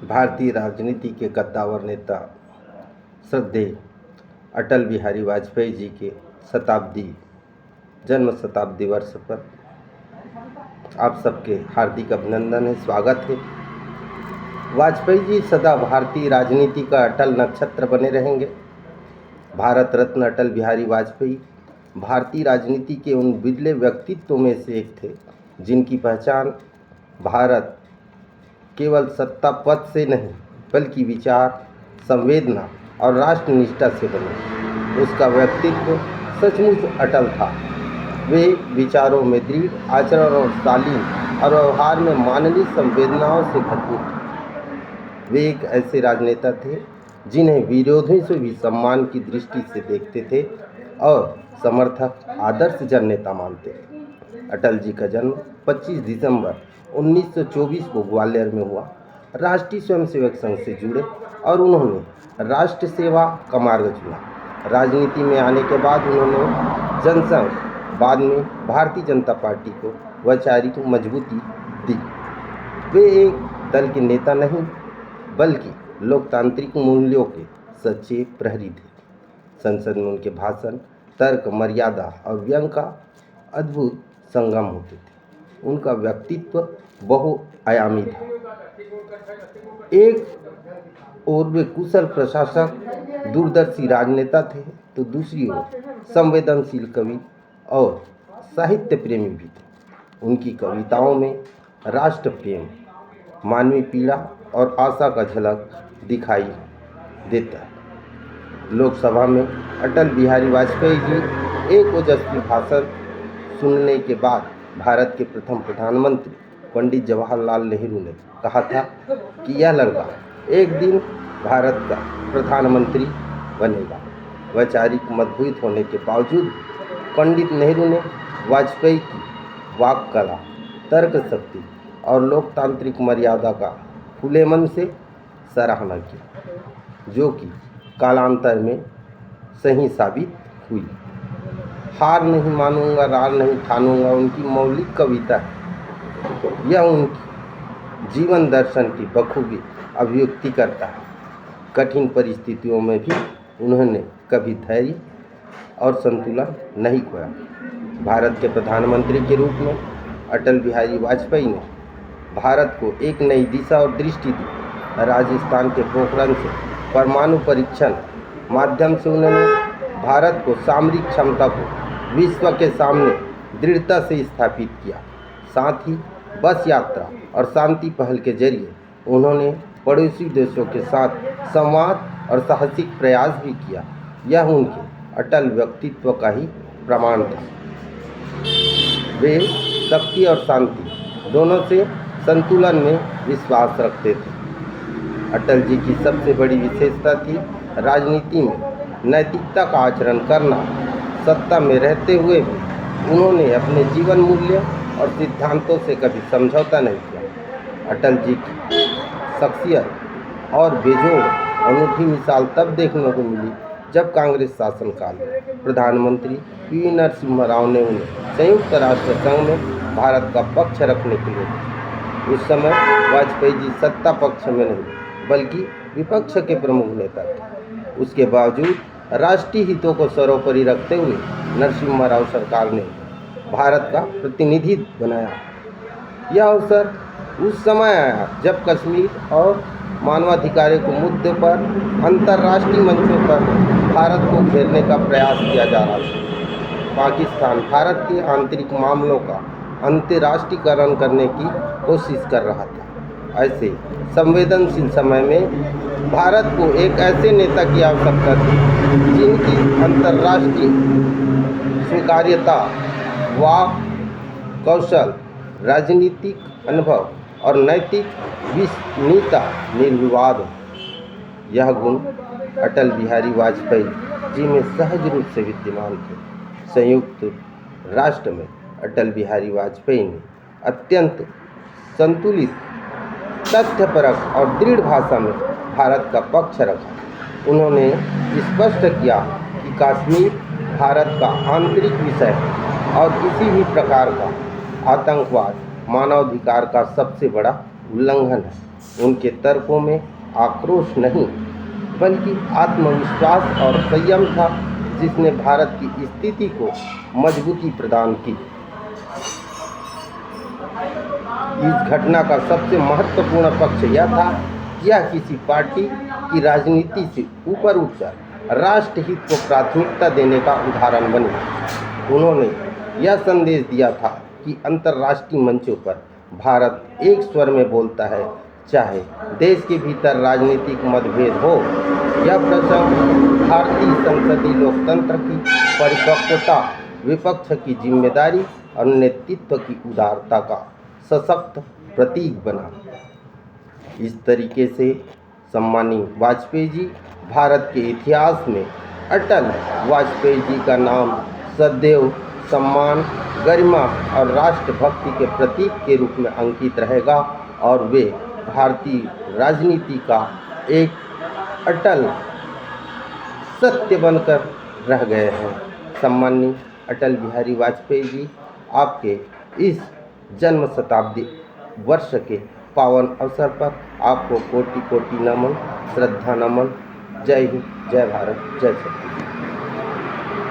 भारतीय राजनीति के कद्दावर नेता श्रद्धेय अटल बिहारी वाजपेयी जी के जन्म शताब्दी वर्ष पर आप सबके हार्दिक अभिनंदन है, स्वागत है। वाजपेयी जी सदा भारतीय राजनीति का अटल नक्षत्र बने रहेंगे। भारत रत्न अटल बिहारी वाजपेयी भारतीय राजनीति के उन बिरले व्यक्तित्वों में से एक थे जिनकी पहचान भारत केवल सत्ता पद से नहीं बल्कि विचार, संवेदना और राष्ट्रनिष्ठा से बने। उसका व्यक्तित्व सचमुच अटल था। वे विचारों में दृढ़, आचरण और शालीन और व्यवहार में मानवीय संवेदनाओं से भरपूर थे। वे एक ऐसे राजनेता थे जिन्हें विरोधियों से भी सम्मान की दृष्टि से देखते थे और समर्थक आदर्श जन नेता मानते थे। अटल जी का जन्म 25 दिसंबर 1924 को ग्वालियर में हुआ। राष्ट्रीय स्वयंसेवक संघ से जुड़े और उन्होंने राष्ट्र सेवा का मार्ग चुना। राजनीति में आने के बाद उन्होंने जनसंघ, बाद में भारतीय जनता पार्टी को वैचारिक मजबूती दी। वे एक दल के नेता नहीं बल्कि लोकतांत्रिक मूल्यों के सच्चे प्रहरी थे। संसद में उनके भाषण, तर्क, मर्यादा और व्यंग का अद्भुत संगम होते थे। उनका व्यक्तित्व बहुआयामी था। एक ओर वे कुशल प्रशासक, दूरदर्शी राजनेता थे तो दूसरी ओर संवेदनशील कवि और साहित्य प्रेमी भी थे। उनकी कविताओं में राष्ट्र प्रेम, मानवीय पीड़ा और आशा का झलक दिखाई देता है। लोकसभा में अटल बिहारी वाजपेयी जी एक ओजस्वी भाषण सुनने के बाद भारत के प्रथम प्रधानमंत्री पंडित जवाहरलाल नेहरू ने कहा था कि यह लड़का एक दिन भारत का प्रधानमंत्री बनेगा। वैचारिक मतभेद होने के बावजूद पंडित नेहरू ने वाजपेयी की वाक कला, तर्क शक्ति और लोकतांत्रिक मर्यादा का खुले मन से सराहना की, जो कि कालांतर में सही साबित हुई। हार नहीं मानूंगा, रार नहीं ठानूंगा उनकी मौलिक कविता है। यह उनकी जीवन दर्शन की बखूबी अभिव्यक्ति करता है। कठिन परिस्थितियों में भी उन्होंने कभी धैर्य और संतुलन नहीं खोया। भारत के प्रधानमंत्री के रूप में अटल बिहारी वाजपेयी ने भारत को एक नई दिशा और दृष्टि दी। राजस्थान के पोखरण से परमाणु परीक्षण माध्यम से उन्होंने भारत को सामरिक क्षमता को विश्व के सामने दृढ़ता से स्थापित किया। साथ ही बस यात्रा और शांति पहल के जरिए उन्होंने पड़ोसी देशों के साथ संवाद और साहसिक प्रयास भी किया। यह उनके अटल व्यक्तित्व का ही प्रमाण था। वे शक्ति और शांति दोनों से संतुलन में विश्वास रखते थे। अटल जी की सबसे बड़ी विशेषता थी राजनीति में नैतिकता का आचरण करना। सत्ता में रहते हुए भी उन्होंने अपने जीवन मूल्य और सिद्धांतों से कभी समझौता नहीं किया। अटल जी की शख्सियत और बेजोड़ अनूठी मिसाल तब देखने को मिली जब कांग्रेस शासनकाल में प्रधानमंत्री पी नरसिम्हा राव ने उन्हें संयुक्त राष्ट्र संघ में भारत का पक्ष रखने के लिए दिया। उस समय वाजपेयी जी सत्ता पक्ष में नहीं बल्कि विपक्ष के प्रमुख नेता थे। उसके बावजूद राष्ट्रीय हितों को सर्वोपरि रखते हुए नरसिम्हा राव सरकार ने भारत का प्रतिनिधित्व बनाया। यह अवसर उस समय आया जब कश्मीर और मानवाधिकारों के मुद्दे पर अंतर्राष्ट्रीय मंचों पर भारत को घेरने का प्रयास किया जा रहा था। पाकिस्तान भारत के आंतरिक मामलों का अंतर्राष्ट्रीयकरण करने की कोशिश कर रहा था। ऐसे संवेदनशील समय में भारत को एक ऐसे नेता की आवश्यकता थी जिनकी अंतर्राष्ट्रीय स्वीकार्यता, वाक कौशल, राजनीतिक अनुभव और नैतिक विश्वसनीयता निर्विवाद हो। यह गुण अटल बिहारी वाजपेयी जी में सहज रूप से विद्यमान थे। संयुक्त राष्ट्र में अटल बिहारी वाजपेयी ने अत्यंत संतुलित, तथ्यपरक और दृढ़ भाषा में भारत का पक्ष रखा। उन्होंने स्पष्ट किया कि कश्मीर भारत का आंतरिक विषय है और किसी भी प्रकार का आतंकवाद मानवाधिकार का सबसे बड़ा उल्लंघन है। उनके तर्कों में आक्रोश नहीं बल्कि आत्मविश्वास और संयम था, जिसने भारत की स्थिति को मजबूती प्रदान की। इस घटना का सबसे महत्वपूर्ण पक्ष यह था कि यह किसी पार्टी की राजनीति से ऊपर उठकर राष्ट्रहित को प्राथमिकता देने का उदाहरण बनी। उन्होंने यह संदेश दिया था कि अंतर्राष्ट्रीय मंचों पर भारत एक स्वर में बोलता है, चाहे देश के भीतर राजनीतिक मतभेद हो। यह प्रसंग भारतीय संसदीय लोकतंत्र की परिपक्वता, विपक्ष की जिम्मेदारी और नेतृत्व की उदारता का सशक्त प्रतीक बना। इस तरीके से सम्मानीय वाजपेयी जी भारत के इतिहास में अटल वाजपेयी जी का नाम सदैव सम्मान, गरिमा और राष्ट्रभक्ति के प्रतीक के रूप में अंकित रहेगा और वे भारतीय राजनीति का एक अटल सत्य बनकर रह गए हैं। सम्मानीय अटल बिहारी वाजपेयी जी, आपके इस जन्म शताब्दी वर्ष के पावन अवसर पर आपको कोटि कोटि नमन, श्रद्धा नमन। जय हिंद, जय भारत, जय छत्तीसगढ़।